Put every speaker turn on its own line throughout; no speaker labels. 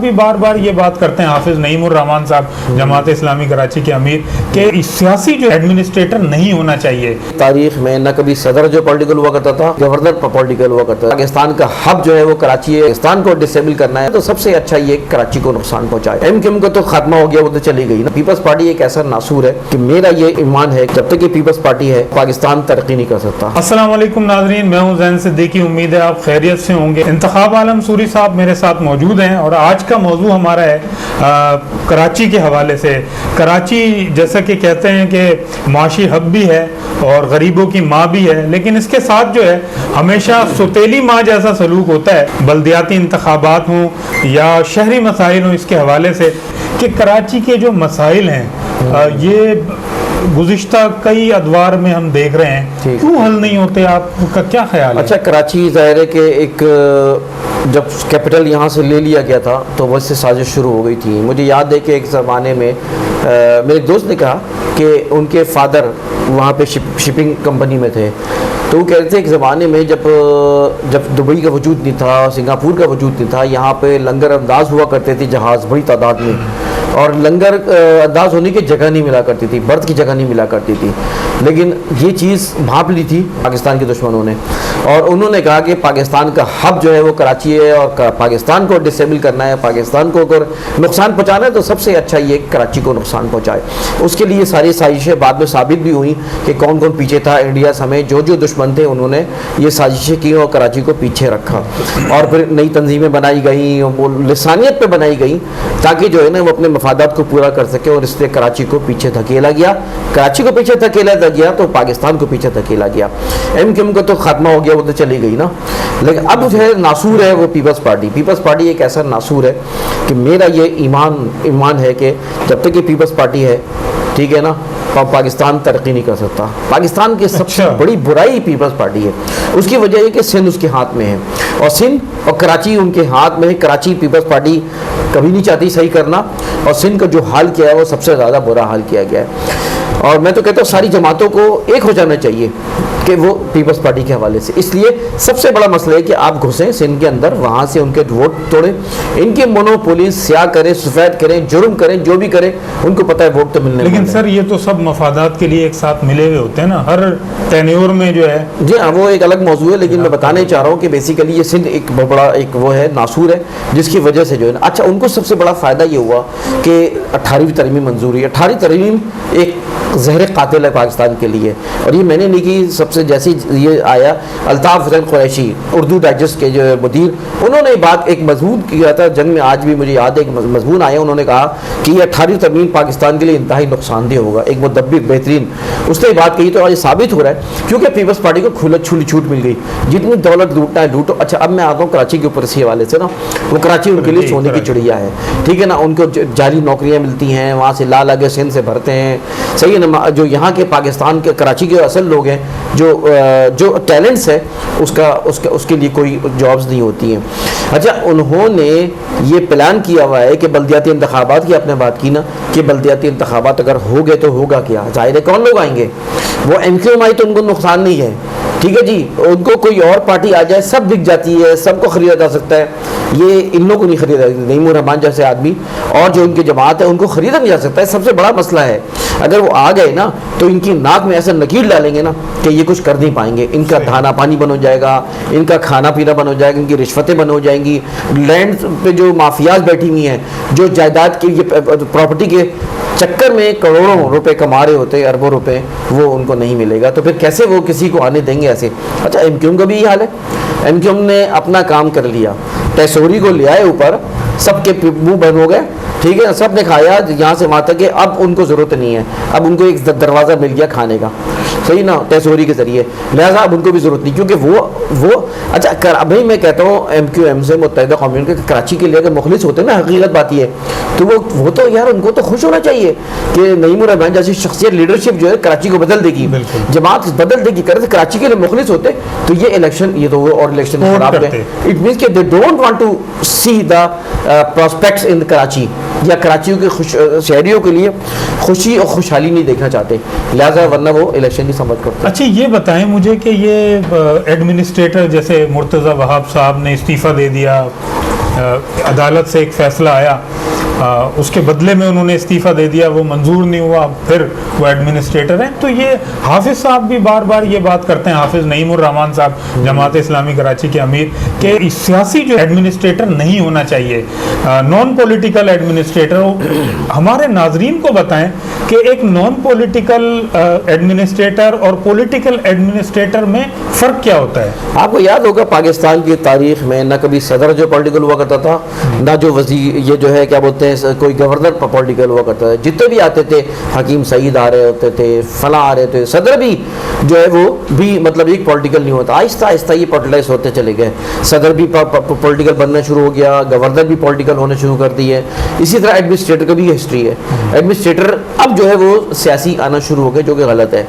بھی بار بار یہ بات کرتے ہیں، حافظ نعیم الرحمان صاحب جماعت اسلامی کراچی کے امیر، کہ سیاسی جو ایڈمنسٹریٹر نہیں ہونا چاہیے.
تاریخ میں نہ کبھی صدر جو پولیٹیکل ہوا کرتا تھا، گورنر پولیٹیکل ہوا کرتا تھا. پاکستان کا ہب جو ہے وہ کراچی ہے. پاکستان کو ڈسیبل کرنا ہے تو سب سے اچھا یہ کراچی کو نقصان پہنچائے. ایم کیو ایم کا تو خاتمہ ہو گیا، وہ تو چلی گئی نا. پیپلز پارٹی ایک ایسا ناسور ہے کہ میرا یہ ایمان ہے جب تک یہ پیپلز پارٹی ہے پاکستان ترقی نہیں کر سکتا.
السلام علیکم ناظرین، میں ہوں زین صدیقی. امید ہے آپ خیریت سے ہوں گے. انتخاب عالم سوری صاحب میرے ساتھ موجود ہیں اور آج کا موضوع ہمارا ہے کراچی کے حوالے سے. کراچی جیسا کہ کہتے ہیں کہ معاشی ہب بھی ہے اور غریبوں کی ماں بھی ہے، لیکن اس کے ساتھ جو ہے ہمیشہ ستیلی ماں جیسا سلوک ہوتا ہے. بلدیاتی انتخابات ہوں یا شہری مسائل ہوں، اس کے حوالے سے کہ کراچی کے جو مسائل ہیں یہ گزشتہ کئی ادوار میں ہم دیکھ رہے ہیں، کیوں حل نہیں ہوتے؟ آپ کا کیا خیال ہے؟
اچھا، کراچی ظاہر ہے کہ ایک جب کیپٹل یہاں سے لے لیا گیا تھا تو وہ سے سازش شروع ہو گئی تھی. مجھے یاد ہے کہ ایک زمانے میں میرے دوست نے کہا کہ ان کے فادر وہاں پہ شپنگ کمپنی میں تھے، تو وہ کہتے تھے ایک زمانے میں جب دبئی کا وجود نہیں تھا، سنگاپور کا وجود نہیں تھا، یہاں پہ لنگر انداز ہوا کرتے تھے جہاز بڑی تعداد میں، اور لنگر انداز ہونے کی جگہ نہیں ملا کرتی تھی، برتھ کی جگہ نہیں ملا کرتی تھی. لیکن یہ چیز بھانپ لی تھی پاکستان کے دشمنوں نے، اور انہوں نے کہا کہ پاکستان کا ہب جو ہے وہ کراچی ہے اور پاکستان کو ڈسیبل کرنا ہے، پاکستان کو اگر نقصان پہنچانا ہے تو سب سے اچھا یہ کراچی کو نقصان پہنچائے. اس کے لیے ساری سازشیں بعد میں ثابت بھی ہوئیں کہ کون کون پیچھے تھا. انڈیا سمیت جو دشمن تھے انہوں نے یہ سازشیں کی اور کراچی کو پیچھے رکھا، اور پھر نئی تنظیمیں بنائی گئیں، وہ لسانیت پہ بنائی گئیں تاکہ جو ہے نا وہ اپنے مفادات کو پورا کر سکے، اور اس سے کراچی کو پیچھے دھکیلا گیا. کراچی کو پیچھے دھکیلا گیا تو پاکستان کو پیچھے دھکیلا گیا. ایم کیو ایم کا تو خاتمہ ہو گیا، وہ تو چلی گئی نا. لیکن اب جو ہے ناسور ہے وہ پیپلز پارٹی. پیپلز پارٹی ایک ایسا ناسور ہے کہ میرا یہ ایمان ہے کہ جب تک یہ پیپلز پارٹی ہے، ٹھیک ہے نا، پاکستان ترقی نہیں کر سکتا. پاکستان کی سب سے بڑی برائی پیپلز پارٹی ہے. اس کی وجہ یہ کہ سندھ اس کے ہاتھ میں ہے، اور سندھ اور کراچی ان کے ہاتھ میں ہے. کراچی پیپلز پارٹی کبھی نہیں چاہتی صحیح کرنا، اور سندھ کا جو حال کیا ہے وہ سب سے زیادہ برا حال کیا گیا ہے. اور میں تو کہتا ہوں ساری جماعتوں کو ایک ہو جانا چاہیے کہ وہ پیپلز پارٹی کے حوالے سے. اس لیے سب سے بڑا مسئلہ ہے کہ آپ گھسیں سندھ کے اندر، وہاں سے ان کے ووٹ توڑیں، ان کی مونوپولی سیاہ کریں، سفید کریں، جرم کریں، جو بھی کریں، ان کو پتہ ہے ووٹ تو ملنے.
لیکن سر یہ تو سب مفادات کے لیے ایک ساتھ ملے ہوئے ہوتے ہیں نا، ہر ٹینیور میں جو ہے.
جی ہاں، وہ ایک الگ موضوع ہے، لیکن میں بتانے چاہ رہا ہوں کہ بیسیکلی یہ سندھ ایک بہت بڑا ایک وہ ہے ناسور ہے جس کی وجہ سے جو ہے نا. اچھا، ان کو سب سے بڑا فائدہ یہ ہوا کہ 18ویں ترمیم منظور ہوئی. 18ویں ترمیم ایک زہر قاتل ہے پاکستان کے لیے، اور یہ میں نے نہیں کی. سب سے جیسی یہ آیا الطاف حسین قریشی اردو ڈائجسٹ کے جو مدیر، انہوں نے بات ایک مضمون کیا تھا جنگ میں، آج بھی مجھے یاد ہے ایک مضمون آیا، انہوں نے کہا کہ یہ 18ویں ترمیم پاکستان کے لیے انتہائی نقصان دہ ہوگا. ایک مدبر بہترین اس نے بات کہی، تو آج ثابت ہو رہا ہے کیونکہ پیپلز پارٹی کو کھلی چھوٹ مل گئی، جتنی دولت لوٹنا ہے لوٹو. اچھا، اب میں آتا ہوں کراچی کے اوپر اسی حوالے سے نا. وہ کراچی ان کے لیے سونے کی چڑیا ہے، ٹھیک ہے نا. ان کو جعلی نوکریاں ملتی ہیں، وہاں سے لا کے سندھ سے بھرتے ہیں، صحیح ہے نا. جو یہاں کے پاکستان کے کراچی کے اصل لوگ ہیں، جو ٹیلنٹس ہے، اس کے لیے کوئی جابز نہیں ہوتی ہیں. اچھا، انہوں نے یہ پلان کیا ہوا ہے کہ بلدیاتی انتخابات کی آپ نے بات کی نا، کہ بلدیاتی انتخابات اگر ہو گئے تو ہوگا کیا؟ ظاہر ہے کون لوگ آئیں گے؟ وہ ایم کیو ایم آئی تو ان کو نقصان نہیں ہے، ٹھیک ہے جی. ان کو کوئی اور پارٹی آ جائے سب بک جاتی ہے، سب کو خریدا جا سکتا ہے. یہ ان لوگوں کو نہیں خریدا، نعیم الرحمان جیسے آدمی اور جو ان کی جماعت ہے ان کو خریدا نہیں جا سکتا ہے. سب سے بڑا مسئلہ ہے اگر وہ آ گئے نا تو ان کی ناک میں ایسا نکیل ڈالیں گے نا کہ یہ کچھ کر نہیں پائیں گے. ان کا دھانا پانی بند ہو جائے گا، ان کا کھانا پینا بند ہو جائے گا، ان کی رشوتیں بند ہو جائیں گی. لینڈ پہ جو مافیاز بیٹھی ہوئی ہیں، جو جائیداد کی پراپرٹی کے چکر میں کروڑوں روپے کما رہے ہوتے ہیں، اربوں روپے، وہ ان کو نہیں ملے گا. تو پھر کیسے وہ کسی کو آنے دیں گے ایسے؟ اچھا، ایم کیو ایم کا بھی یہ حال ہے. ایم کیو ایم نے اپنا کام کر لیا، ٹیسوری کو لے آئے اوپر، سب کے منہ بند ہو گئے، ٹھیک ہے، سب نے کھایا یہاں سے وہاں تک کہ اب ان کو ضرورت نہیں ہے. اب ان کو ایک دروازہ مل گیا کھانے کا، صحیح نا، ٹیسوری کے ذریعے، لہٰذا اب ان کو بھی ضرورت نہیں، کیونکہ وہ اچھا. ابھی میں کہتا ہوں ایم کیو ایم سے، متحدہ قومیوں کے کراچی کے لیے اگر مخلص ہوتے نا، حقیقت بات یہ ہے تو وہ تو یار ان کو تو خوش ہونا چاہیے کہ نعیم الرحمان جیسی شخصیت، لیڈرشپ جو ہے کراچی کو بدل دے گی، جماعت بدل دے گی. کرتے کراچی کے لیے مخلص ہوتے تو یہ الیکشن، یہ تو اور الیکشن خراب ہے. اٹ مینس کہ they don't want to see the prospectus in Karachi, یا کراچیوں کے شہریوں کے لیے خوشی اور خوشحالی نہیں دیکھنا چاہتے، لہٰذا ورنہ وہ الیکشن کی سمجھ کرتے.
اچھا، یہ بتائیں مجھے کہ یہ ایڈمنسٹریٹر جیسے مرتضی وہاب صاحب نے استعفیٰ دے دیا، अदालत से एक फैसला आया, उसके बदले में उन्होंने इस्तीफ़ा दे दिया, वो मंजूर नहीं हुआ, फिर वो एडमिनिस्ट्रेटर हैं। तो ये हाफिज़ साहब भी बार बार ये बात करते हैं, हाफिज़ नईमुर रहमान साहब जमात इस्लामी कराची के अमीर, कि सियासी जो एडमिनिस्ट्रेटर नहीं होना चाहिए, नॉन पॉलिटिकल एडमिनिस्ट्रेटर। हमारे नाजरीन को बताएं कि एक नॉन पॉलिटिकल एडमिनिस्ट्रेटर और पॉलिटिकल एडमिनिस्ट्रेटर में फ़र्क क्या होता है?
आपको याद होगा पाकिस्तान की तारीख में ना कभी सदर जो पॉलिटिकल हुआ करता था, ना जो वजीर ये जो है क्या बोलते हैं कोई गवर्नर पॉलिटिकल हुआ करता था। जितने भी आते थे, हकीम सईद आ रहे होते थे, फला आ रहे थे, सदर भी जो है वो भी मतलब एक पॉलिटिकल नहीं होता। आहिस्ता आहिस्ता ये पॉलिटिलाइज होते चले गए। सदर भी पॉलिटिकल बनना शुरू हो गया, गवर्नर भी पॉलिटिकल होने शुरू कर दिए। इसी तरह एडमिनिस्ट्रेटर का भी हिस्ट्री है। एडमिनिस्ट्रेटर अब जो है वो सियासी आना शुरू हो गए, जो कि गलत है।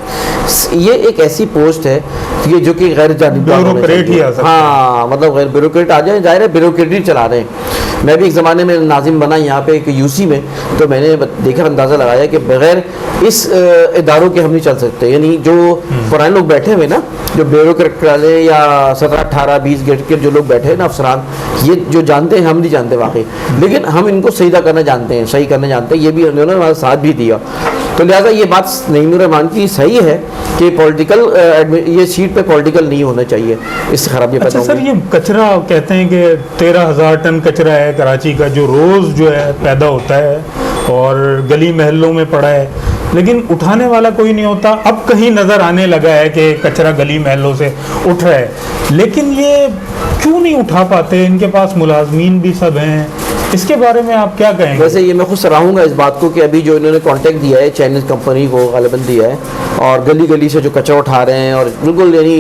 ये एक ऐसी पोस्ट है कि जो कि गैर जानिबदार
ब्यूरोक्रेट ही आ सकता है।
हाँ, मतलब गैर ब्यूरोक्रेट आ जाए, जाहिर है ब्यूरोक्रेट ही चला रहे हैं। मैं भी एक ज़माने में नाजिम बना यहाँ पे एक यूसी में, तो मैंने देखा, अंदाज़ा लगाया कि बगैर इस इदारों के हम नहीं चल सकते। यानी जो पुराने लोग बैठे हुए ना, जो ब्यूरोक्रेट वाले या 17, 18, 20 गेट के जो लोग बैठे हैं ना अफसरान, ये जो जानते हैं हम नहीं जानते वाकई, लेकिन हम इनको सीधा करना जानते हैं, सही करना जानते हैं। ये भी उन्होंने हमारा साथ भी दिया। तो लिहाजा ये बात नईमुर रहमान की सही है कि पॉलिटिकल ये सीट पे पॉलिटिकल नहीं होना चाहिए, इससे खराब ये पैदा
अच्छा सर, ये कचरा कहते हैं कि 13,000 टन कचरा है कराची का, जो रोज़ जो है पैदा होता है और गली महलों में पड़ा है, लेकिन उठाने वाला कोई नहीं होता। अब कहीं नज़र आने लगा है कि कचरा गली महलों से उठ रहा है, लेकिन ये क्यों नहीं उठा पाते? इनके पास मुलाजमीन भी सब हैं, इसके बारे में आप क्या कहेंगे?
वैसे ये मैं खुद सराहूँगा इस बात को कि अभी जो इन्होंने कॉन्टैक्ट दिया है चाइनीज़ कंपनी को गालिबन दिया है, और गली गली से जो कचरा उठा रहे हैं और बिल्कुल यानी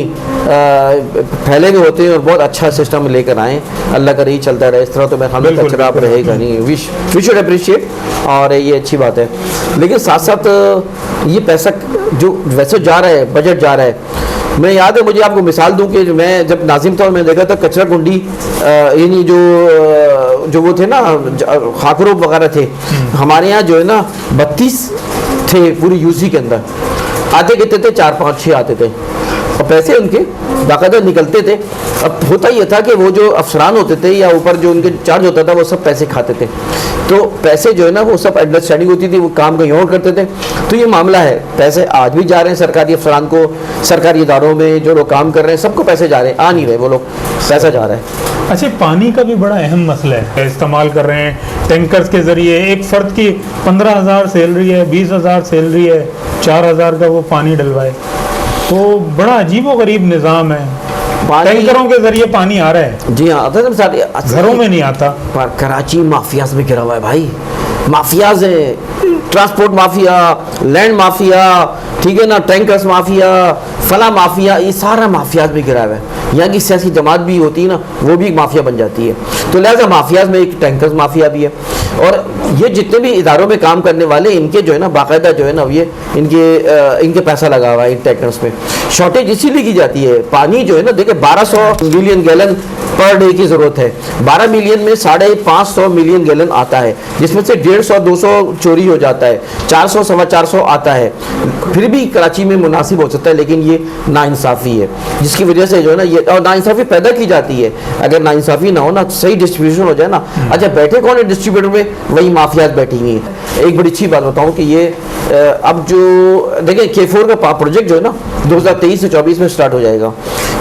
फैले हुए होते हैं, और बहुत अच्छा सिस्टम लेकर आएँ। अल्लाह करे ही चलता रहे इस तरह, तो मैं हमें कचरा अब रहेगा नहीं। वी शुड अप्रिशिएट, और ये अच्छी बात है। लेकिन साथ साथ ये पैसा जो वैसे जा रहा है, बजट जा रहा है, मैं याद है मुझे आपको मिसाल दूं कि मैं जब नाजिम था, मैं देखा था कचरा कुंडी, यानी जो वो थे ना खाकरोब वगैरह थे, हमारे यहाँ जो है ना 32 थे पूरी यूसी के अंदर। आते कितने थे? 4, 5, 6 आते थे, और पैसे उनके बाकायदा निकलते थे। अब होता ये था कि वो जो अफसरान होते थे या ऊपर जो उनके चार्ज होता था, वो सब पैसे खाते थे। तो पैसे जो है ना वो सब अंडरस्टैंडिंग होती थी, वो काम कहीं और करते थे। तो ये मामला है, पैसे आज भी जा रहे हैं सरकारी अफसरान को, सरकारी इदारों में जो लोग काम कर रहे हैं सबको पैसे जा रहे हैं, आ नहीं रहे वो लोग, पैसा जा रहा है।
अच्छा, पानी का भी बड़ा अहम मसला है, इस्तेमाल कर रहे हैं टैंकर्स के ज़रिए। एक फ़र्द की 15,000 सैलरी है, 20,000 सैलरी है, 4,000 का वो पानी डलवाए, तो बड़ा अजीब व गरीब निज़ाम है। टैंकरों के जरिए पानी आ रहा है।
जी हाँ,
घरों में नहीं आता।
पर कराची माफियाज में गिरा हुआ है भाई, माफियाज है, ट्रांसपोर्ट माफिया, लैंड माफिया, ठीक है ना, टैंकर्स माफिया, फला माफिया, ये सारा माफियाज में गिरा हुआ है। यहाँ की सियासी जमात भी होती है ना, वो भी एक माफिया बन जाती है। तो लिहाजा माफियाज में एक टैंकर्स माफिया भी है, और ये जितने भी इदारों में काम करने वाले, इनके जो है ना बाकायदा जो है ना ये इनके पैसा लगा हुआ है इन टैंकर्स में। शॉर्टेज इसीलिए की जाती है। पानी जो है ना, देखिए 1200 मिलियन गैलन पर डे की ज़रूरत है, 12 मिलियन में 550 मिलियन गैलन आता है, जिसमें से 150-200 चोरी हो जाता है, 400-450 आता है। फिर भी कराची में मुनासिब हो सकता है, लेकिन ये नाइंसाफ़ी है, जिसकी वजह से जो है ना ये, और नाइंसाफ़ी पैदा की जाती है। अगर नाइंसाफ़ी ना हो ना, सही डिस्ट्रीब्यूशन हो जाए ना, अच्छा बैठे कौन है डिस्ट्रीब्यूटर में? वही माफियाज बैठी हुई हैं। एक बड़ी अच्छी बात बताऊँ कि ये अब जो देखें K4 का प्रोजेक्ट जो है ना 2023 से 24 में स्टार्ट हो जाएगा।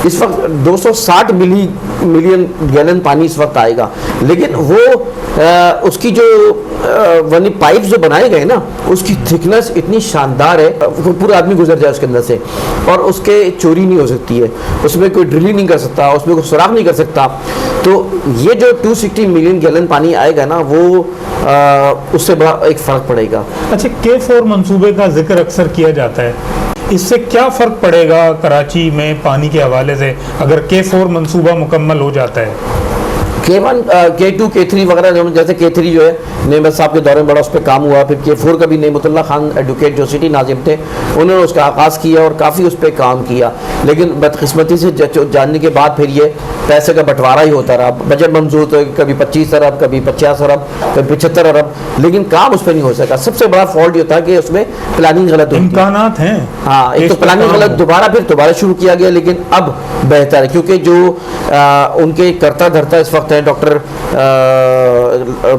इस वक्त 260 मिलियन गैलन पानी इस वक्त आएगा, लेकिन वो उसकी जो वनी पाइप जो बनाए गए ना, उसकी थिकनेस इतनी शानदार है, पूरा आदमी गुजर जाए उसके अंदर से, और उसके चोरी नहीं हो सकती है, उसमें कोई ड्रिलिंग नहीं कर सकता, उसमें कोई सुराख नहीं कर सकता। तो ये जो 260 मिलियन गैलन पानी आएगा ना, वो उससे बड़ा एक फ़र्क पड़ेगा।
अच्छा, K4 मंसूबे का जिक्र अक्सर किया जाता है, इससे क्या फ़र्क पड़ेगा कराची में पानी के हवाले से अगर K4 मंसूबा मुकम्मल हो जाता है?
K1, K2, K3 वगैरह, जैसे K3 जो है नेमत साहब के दौरे में बड़ा उस पर काम हुआ, फिर K4 का भी नेमतुल्लाह खान एडवोकेट जो सिटी नाजिम थे, उन्होंने उसका आगाज़ किया और काफ़ी उस पर काम किया। लेकिन बदकिस्मती से जानने के बाद फिर ये पैसे का बंटवारा ही होता रहा। बजट मंजूर तो कभी 25 अरब, कभी 50 अरब, कभी 75 अरब, लेकिन काम उस पर नहीं हो सका। सबसे बड़ा फॉल्ट ये था कि उसमें प्लानिंग गलत होती है।
इम्कानात हैं,
हाँ, एक तो प्लानिंग गलत, दोबारा शुरू किया गया, लेकिन अब बेहतर है, क्योंकि जो उनके करता धरता इस वक्त होते हैं डॉक्टर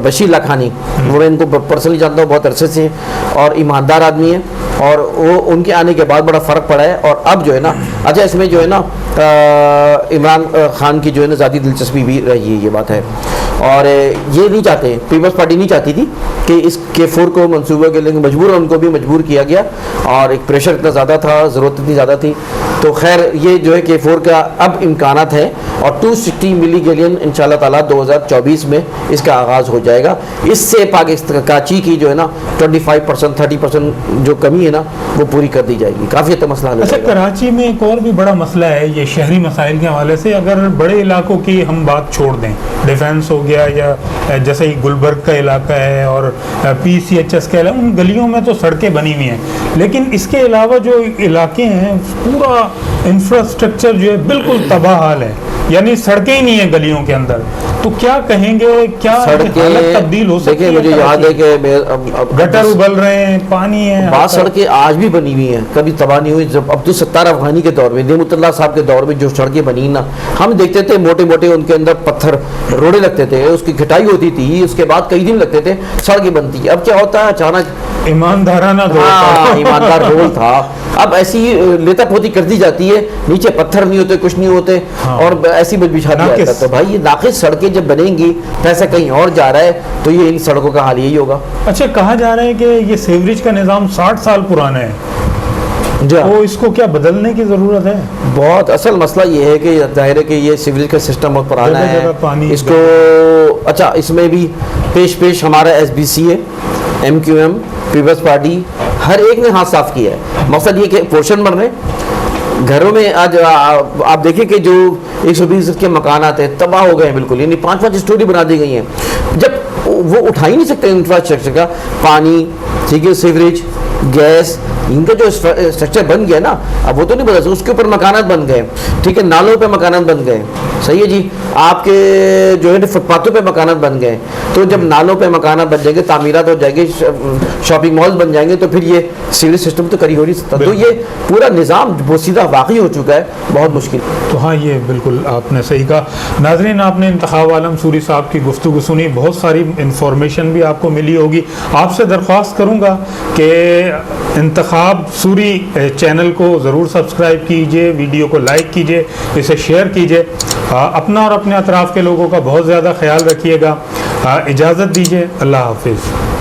बशीर लाखानी, मैं इनको पर्सनली जानता हूँ, बहुत अरसे से, और ईमानदार आदमी है, और वो उनके आने के बाद बड़ा फ़र्क पड़ा है। और अब जो है ना, अच्छा इसमें जो है ना इमरान खान की जो है ना ज़्यादा दिलचस्पी भी रही है, ये बात है। और ये नहीं चाहते, पीपल्स पार्टी नहीं चाहती थी कि इस K4 को मंसूबे के लिए मजबूर, उनको भी मजबूर किया गया, और एक प्रेशर इतना ज़्यादा था, ज़रूरत इतनी ज़्यादा थी। तो खैर ये जो है K4 का अब इम्कानात है, और 260 मिली गैलियन इंशाल्लाह ताला 2024 में इसका आगाज़ हो जाएगा। इससे पाकिस्तान कराची की जो है ना 25% 30% जो कमी है ना वो पूरी कर दी जाएगी, काफ़ी अच्छा मसला हल हो
अच्छा,
जाएगा।
कराची में एक और भी बड़ा मसला है ये शहरी मसाइल के हवाले से। अगर बड़े इलाकों की हम बात छोड़ दें, डिफेंस हो गया या जैसे ही गुलबर्ग का इलाका है और PCHS का इलाका, उन गलियों में तो सड़कें बनी हुई हैं, लेकिन इसके अलावा जो इलाके हैं पूरा इंफ्रास्ट्रक्चर जो है बिल्कुल तबाह हाल है, यानी सड़कें ही नहीं है गलियों के अंदर। तो क्या कहेंगे, क्या हालत तब्दील हो सकती है?
देखिए, मुझे याद है कि
गटर उबल रहे हैं, पानी है,
बात सड़कें आज भी बनी हुई हैं, कभी तबाह नहीं हुई। जब अब्दुल सत्तार अफगानी के दौर में, नेमतुल्लाह साहब के दौर में जो सड़कें बनी ना, हम देखते थे मोटे मोटे उनके अंदर पत्थर रोड़े लगते थे, उसकी घटाई होती थी, उसके बाद कई दिन लगते थे, सड़कें बनती थी। अब क्या होता है, अचानक
ईमानदाराना
ईमानदार रोल था, अब ऐसी लेता पोती कर दी जाती है, नीचे पत्थर नहीं होते, कुछ नहीं होते, और ऐसी बिछा दिया जाता है। तो भाई ये नाकिस सड़कें जब बनेंगी, पैसा कहीं और जा रहा है, तो ये इन सड़कों का हाल यही होगा।
अच्छा, कहा जा रहा है कि ये सीवरेज का निज़ाम 60 साल पुराना है, तो इसको क्या बदलने की ज़रूरत है?
बहुत असल मसला ये है कि जाहिर है कि ये सीवरेज का सिस्टम बहुत पुराना है, इसको अच्छा इसमें भी पेश हमारा SBC है, MQM, पीपल्स पार्टी, हर एक ने हाथ साफ किया है। मकसद ये कि पोर्शन बन रहे घरों में। आज आप देखें कि जो 120 के मकान आते हैं तबाह हो गए हैं बिल्कुल, यानी 5-5 स्टोरी बना दी गई हैं। जब वो उठा ही नहीं सकते इंफ्रास्ट्रक्चर का, पानी, ठीक है, सीवरेज, गैस, इनका जो स्ट्रक्चर बन गया ना, अब वो तो नहीं बदल सकते, उसके ऊपर मकानात बन गए, ठीक है, नालों पे मकानात बन गए, सही है जी, आपके जो है फुटपाथों पे मकानात बन गए। तो जब नालों पे मकानात बन जाएंगे, तामीरात हो जाएंगे, शॉपिंग मॉल बन जाएंगे, तो फिर ये सीवरेज सिस्टम तो करी हो नहीं सकता। तो ये पूरा निज़ाम बोसीदा वाकई हो चुका है, बहुत मुश्किल।
तो हाँ, ये बिल्कुल आपने सही कहा। नाज़रीन, आपने इंतखाब आलम सूरी साहब की गुफ्तगू सुनी, बहुत सारी इंफॉर्मेशन भी आपको मिली होगी। आपसे दरख्वास्त करूँगा कि इंतखाब सूरी चैनल को ज़रूर सब्सक्राइब कीजिए, वीडियो को लाइक कीजिए, इसे शेयर कीजिए, अपना और अपने अतराफ़ के लोगों का बहुत ज़्यादा ख्याल रखिएगा। इजाज़त दीजिए, अल्लाह हाफिज़।